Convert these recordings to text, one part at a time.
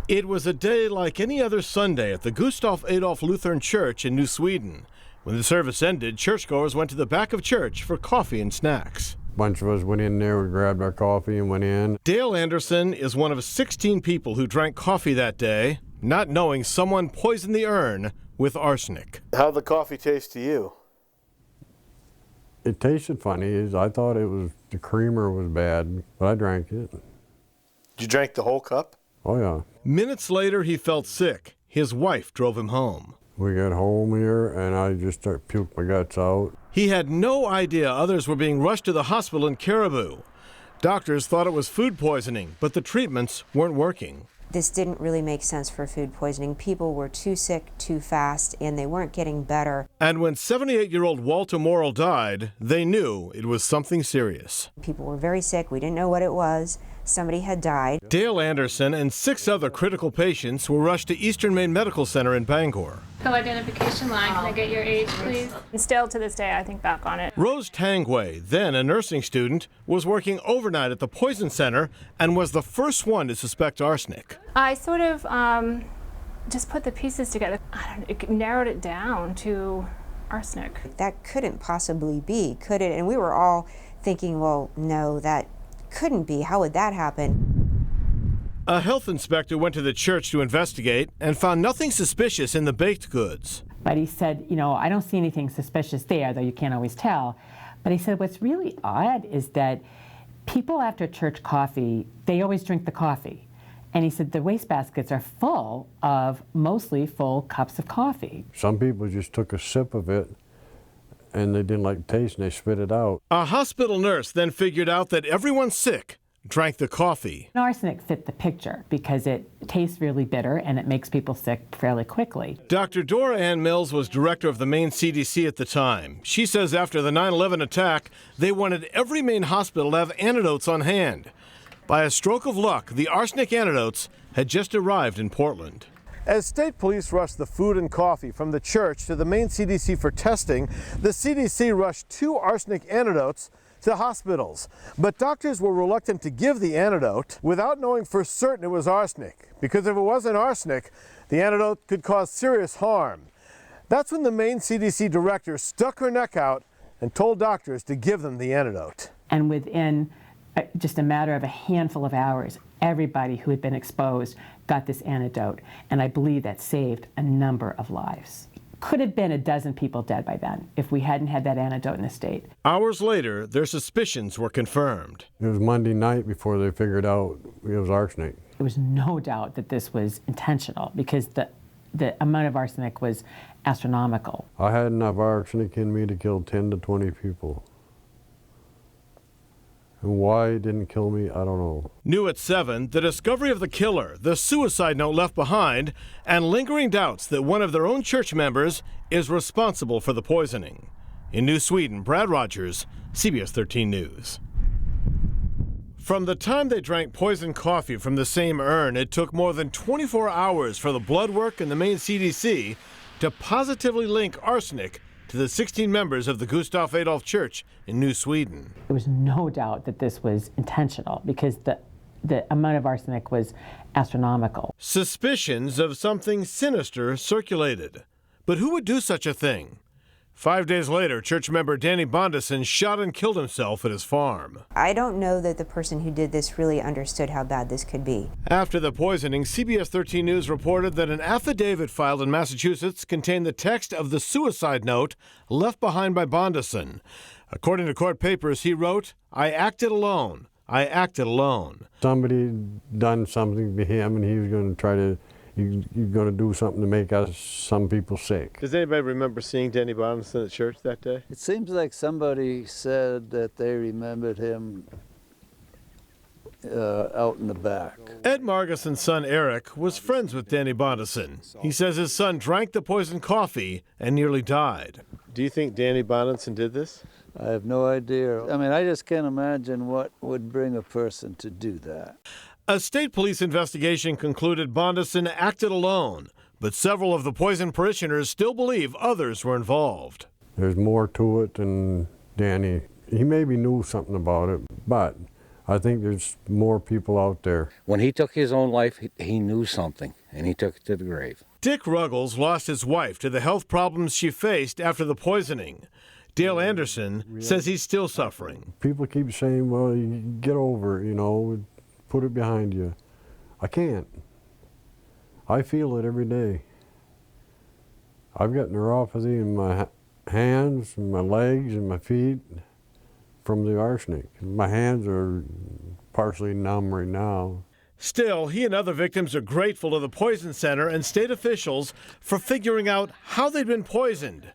It was a day like any other Sunday at the Gustav Adolf Lutheran Church in New Sweden. When the service ended, churchgoers went to the back of church for coffee and snacks. A bunch of us went in there, we grabbed our coffee and went in. Dale Anderson is one of 16 people who drank coffee that day, not knowing someone poisoned the urn with arsenic. How'd the coffee taste to you? It tasted funny. I thought the creamer was bad, but I drank it. You drank the whole cup? Oh, yeah. Minutes later, he felt sick. His wife drove him home. We got home here, and I just started puking my guts out. He had no idea others were being rushed to the hospital in Caribou. Doctors thought it was food poisoning, but the treatments weren't working. This didn't really make sense for food poisoning. People were too sick too fast, and they weren't getting better. And when 78-year-old Walter Morrill died, they knew it was something serious. People were very sick. We didn't know what it was. Somebody had died. Dale Anderson and 6 other critical patients were rushed to Eastern Maine Medical Center in Bangor. Co-identification line, can I get your age, please? And still to this day, I think back on it. Rose Tangway, then a nursing student, was working overnight at the Poison Center and was the first one to suspect arsenic. I sort of just put the pieces together. It narrowed it down to arsenic. That couldn't possibly be, could it? And we were all thinking, well, no, that couldn't be. How would that happen? A health inspector went to the church to investigate and found nothing suspicious in the baked goods. But he said, I don't see anything suspicious there, though you can't always tell. But he said what's really odd is that people after church coffee, they always drink the coffee. And he said the wastebaskets are full of mostly full cups of coffee. Some people just took a sip of it and they didn't like the taste and they spit it out. A hospital nurse then figured out that everyone sick drank the coffee. Arsenic fit the picture because it tastes really bitter and it makes people sick fairly quickly. Dr. Dora Ann Mills was director of the Maine CDC at the time. She says after the 9/11 attack, they wanted every Maine hospital to have antidotes on hand. By a stroke of luck, the arsenic antidotes had just arrived in Portland. As state police rushed the food and coffee from the church to the Maine CDC for testing, the CDC rushed 2 arsenic antidotes to hospitals. But doctors were reluctant to give the antidote without knowing for certain it was arsenic, because if it wasn't arsenic, the antidote could cause serious harm. That's when the Maine CDC director stuck her neck out and told doctors to give them the antidote. And within just a matter of a handful of hours, everybody who had been exposed got this antidote, and I believe that saved a number of lives. Could have been a dozen people dead by then if we hadn't had that antidote in the state. Hours later, their suspicions were confirmed. It was Monday night before they figured out it was arsenic. There was no doubt that this was intentional because the amount of arsenic was astronomical. I had enough arsenic in me to kill 10 to 20 people. And why it didn't kill me, I don't know. New at 7, the discovery of the killer, the suicide note left behind, and lingering doubts that one of their own church members is responsible for the poisoning. In New Sweden, Brad Rogers, CBS 13 News. From the time they drank poisoned coffee from the same urn, it took more than 24 hours for the blood work in the Maine CDC to positively link arsenic to the 16 members of the Gustav Adolf Church in New Sweden. There was no doubt that this was intentional because the amount of arsenic was astronomical. Suspicions of something sinister circulated. But who would do such a thing? 5 days later, church member Danny Bondison shot and killed himself at his farm. I don't know that the person who did this really understood how bad this could be. After the poisoning, CBS 13 News reported that an affidavit filed in Massachusetts contained the text of the suicide note left behind by Bondison. According to court papers, he wrote, "I acted alone. I acted alone." Somebody done something to him and he was going to try to You're going to do something to make some people sick. Does anybody remember seeing Danny Bondison at church that day? It seems like somebody said that they remembered him out in the back. Ed Marguson's son Eric was friends with Danny Bondison. He says his son drank the poisoned coffee and nearly died. Do you think Danny Bondison did this? I have no idea. I mean, I just can't imagine what would bring a person to do that. A state police investigation concluded Bondison acted alone, but several of the poisoned parishioners still believe others were involved. There's more to it than Danny. He maybe knew something about it, but I think there's more people out there. When he took his own life, he knew something, and he took it to the grave. Dick Ruggles lost his wife to the health problems she faced after the poisoning. Dale Anderson says he's still suffering. People keep saying, well, you get over it, you know, put it behind you. I can't. I feel it every day. I've got neuropathy in my hands, and my legs, and my feet from the arsenic. My hands are partially numb right now. Still, he and other victims are grateful to the Poison Center and state officials for figuring out how they'd been poisoned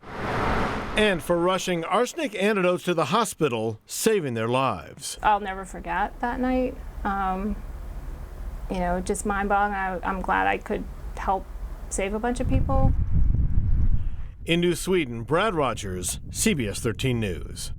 and for rushing arsenic antidotes to the hospital, saving their lives. I'll never forget that night. You know, just mind-boggling. I'm glad I could help save a bunch of people. In New Sweden, Brad Rogers, CBS 13 News.